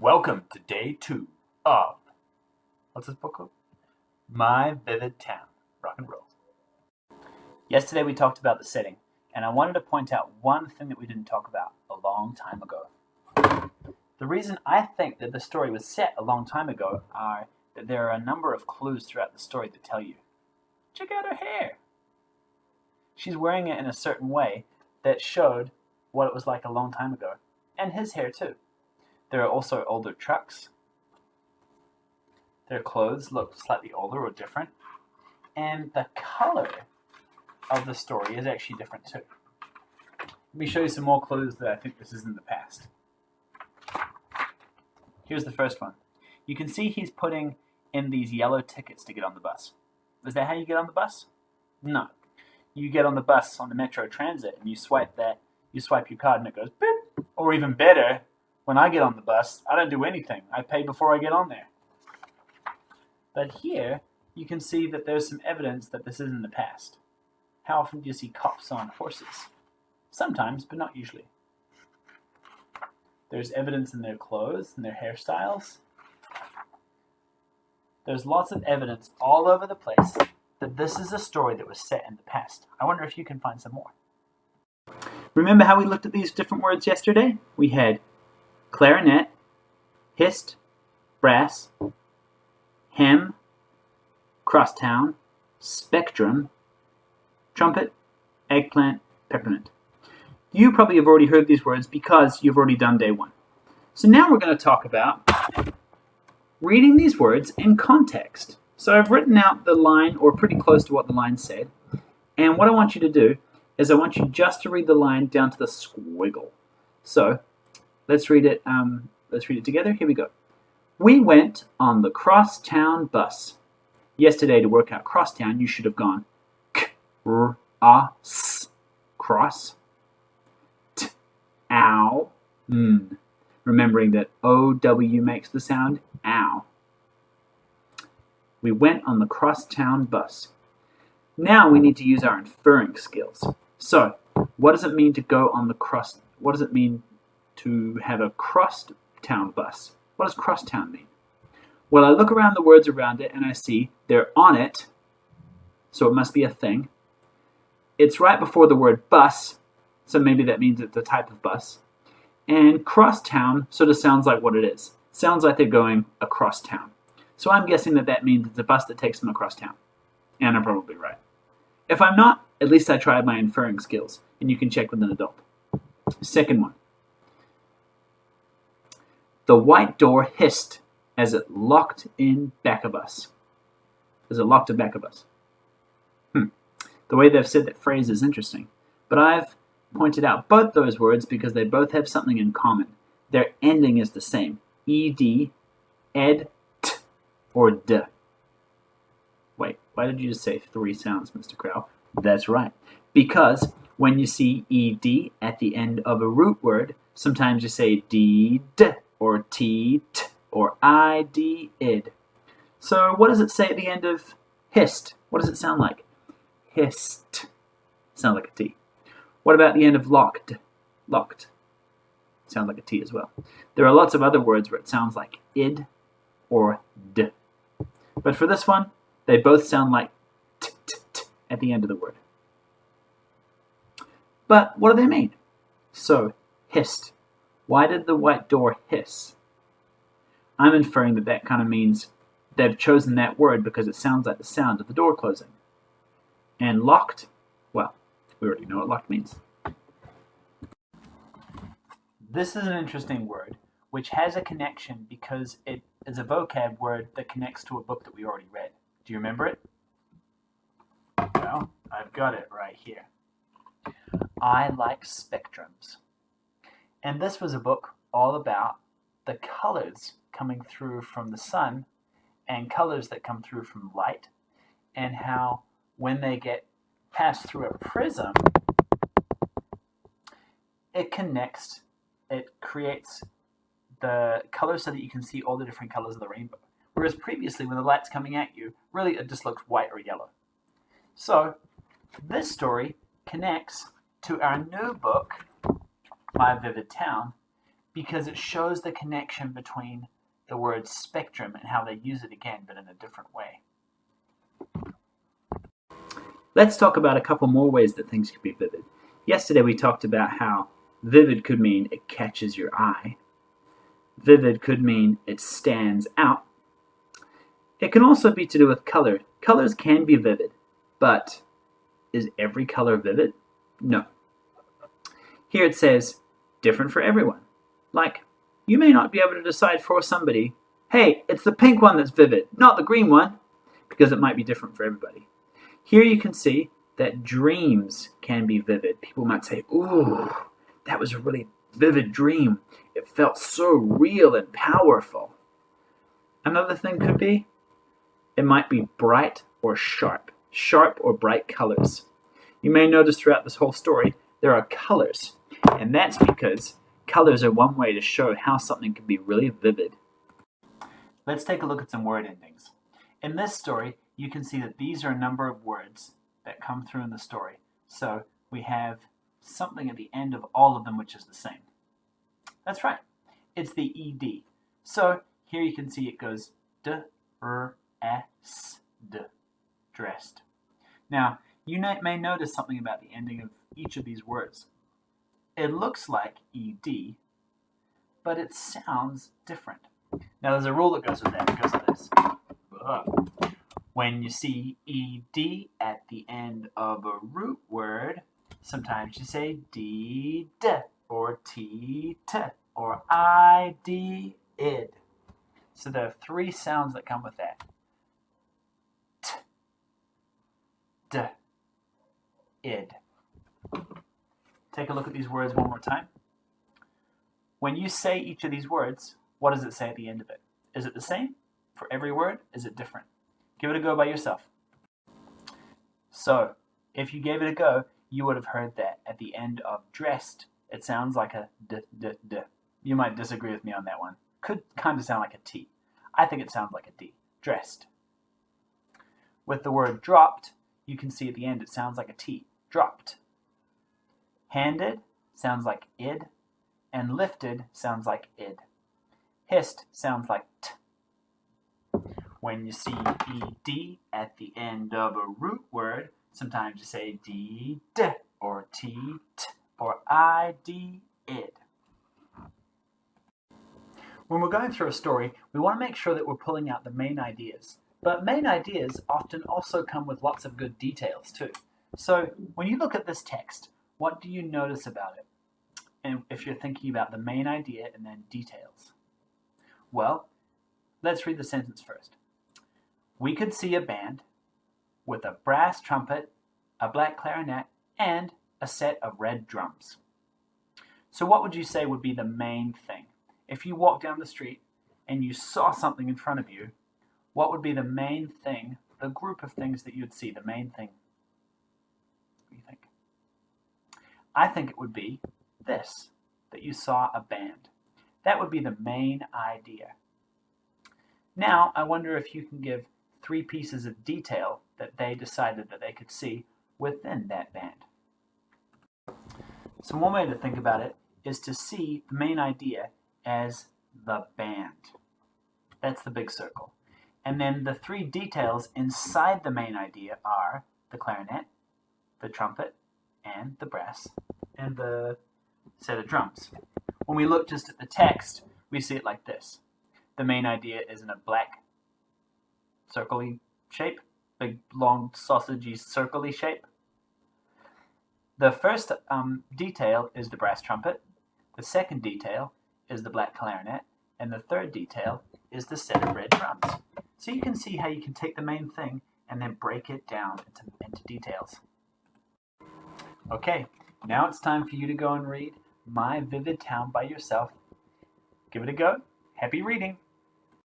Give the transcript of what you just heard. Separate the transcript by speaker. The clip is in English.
Speaker 1: Welcome to day 2 of, what's this book called? My Vivid Town, Rock and Roll. Yesterday we talked about the setting, and I wanted to point out one thing that we didn't talk about a long time ago. The reason I think that the story was set a long time ago are that there are a number of clues throughout the story that tell you, check out her hair. She's wearing it in a certain way that showed what it was like a long time ago, and his hair too. There are also older trucks. Their clothes look slightly older or different. And the color of the story is actually different too. Let me show you some more clues that I think this is in the past. Here's the first one. You can see he's putting in these yellow tickets to get on the bus. Is that how you get on the bus? No. You get on the bus on the Metro Transit and you swipe your card and it goes beep. Or even better, when I get on the bus, I don't do anything. I pay before I get on there. But here, you can see that there's some evidence that this is in the past. How often do you see cops on horses? Sometimes, but not usually. There's evidence in their clothes and their hairstyles. There's lots of evidence all over the place that this is a story that was set in the past. I wonder if you can find some more. Remember how we looked at these different words yesterday? We had clarinet, hist, brass, hem, crosstown, spectrum, trumpet, eggplant, peppermint. You probably have already heard these words because you've already done day 1. So now we're going to talk about reading these words in context. So I've written out the line, or pretty close to what the line said, and what I want you to do is I want you just to read the line down to the squiggle. So let's read it together. Here we go. We went on the crosstown bus. Yesterday, to work out crosstown, you should have gone k-r-a-s, cross, t-ow, remembering that O-W makes the sound ow. We went on the crosstown bus. Now we need to use our inferring skills. So, what does it mean to go on the cross? What does it mean to have a crosstown bus? What does crosstown mean? Well, I look around the words around it and I see they're on it, so it must be a thing. It's right before the word bus, so maybe that means it's a type of bus. And crosstown sort of sounds like what it is. Sounds like they're going across town. So I'm guessing that means it's a bus that takes them across town. And I'm probably right. If I'm not, at least I tried my inferring skills, and you can check with an adult. Second one. The white door hissed as it locked in back of us. As it locked in back of us. The way they've said that phrase is interesting. But I've pointed out both those words because they both have something in common. Their ending is the same. ed, ed, t, or d. Wait, why did you just say 3 sounds, Mr. Crow? That's right. Because when you see ed at the end of a root word, sometimes you say d, or t, or id, id. So what does it say at the end of hist? What does it sound like? Hist. Sounds like a t. What about the end of locked? Locked. Sounds like a t as well. There are lots of other words where it sounds like id or d. But for this one, they both sound like t at the end of the word. But what do they mean? So, hissed. Why did the white door hiss? I'm inferring that kind of means they've chosen that word because it sounds like the sound of the door closing. And locked, well, we already know what locked means. This is an interesting word, which has a connection because it is a vocab word that connects to a book that we already read. Do you remember it? Well, I've got it right here. I Like Spectrums. And this was a book all about the colors coming through from the sun and colors that come through from light, and how when they get passed through a prism, it creates the colors so that you can see all the different colors of the rainbow. Whereas previously, when the light's coming at you, really it just looks white or yellow. So, this story connects to our new book, My Vivid Town, because it shows the connection between the word spectrum and how they use it again, but in a different way. Let's talk about a couple more ways that things could be vivid. Yesterday we talked about how vivid could mean it catches your eye. Vivid could mean it stands out. It can also be to do with color. Colors can be vivid, but is every color vivid? No. Here it says, different for everyone. Like, you may not be able to decide for somebody, hey, it's the pink one that's vivid, not the green one, because it might be different for everybody. Here you can see that dreams can be vivid. People might say, ooh, that was a really vivid dream. It felt so real and powerful. Another thing could be, it might be bright or sharp or bright colors. You may notice throughout this whole story, there are colors, and that's because colors are one way to show how something can be really vivid. Let's take a look at some word endings. In this story, you can see that these are a number of words that come through in the story. So we have something at the end of all of them which is the same. That's right. It's the ed. So here you can see it goes d-r-s-d, dressed. Now, you may notice something about the ending of each of these words. It looks like ed, but it sounds different. Now, there's a rule that goes with that. It goes like this. When you see ed at the end of a root word, sometimes you say d-d, or t-t, or i-d, id. So there are three sounds that come with that. T, d, id. Take a look at these words one more time. When you say each of these words, what does it say at the end of it? Is it the same for every word? Is it different? Give it a go by yourself. So, if you gave it a go, you would have heard that at the end of dressed, it sounds like a d-d-d. You might disagree with me on that one. Could kind of sound like a T. I think it sounds like a D. Dressed. With the word dropped, you can see at the end it sounds like a T. Dropped. Handed sounds like id, and lifted sounds like id. Hissed sounds like t. When you see ed at the end of a root word, sometimes you say d-d, or t-t, or i-d, id. When we're going through a story, we want to make sure that we're pulling out the main ideas. But main ideas often also come with lots of good details too. So when you look at this text, what do you notice about it? And if you're thinking about the main idea and then details. Well, let's read the sentence first. We could see a band with a brass trumpet, a black clarinet, and a set of red drums. So what would you say would be the main thing? If you walked down the street and you saw something in front of you, what would be the main thing, the group of things that you'd see, the main thing? What do you think? I think it would be this, that you saw a band. That would be the main idea. Now, I wonder if you can give 3 pieces of detail that they decided that they could see within that band. So one way to think about it is to see the main idea as the band. That's the big circle. And then the 3 details inside the main idea are the clarinet, the trumpet, and the brass, and the set of drums. When we look just at the text, we see it like this. The main idea is in a black circle-y shape, big long sausagey circle-y shape. The first detail is the brass trumpet, the second detail is the black clarinet, and the third detail is the set of red drums. So you can see how you can take the main thing and then break it down into details. Okay, now it's time for you to go and read My Vivid Town by yourself. Give it a go. Happy reading!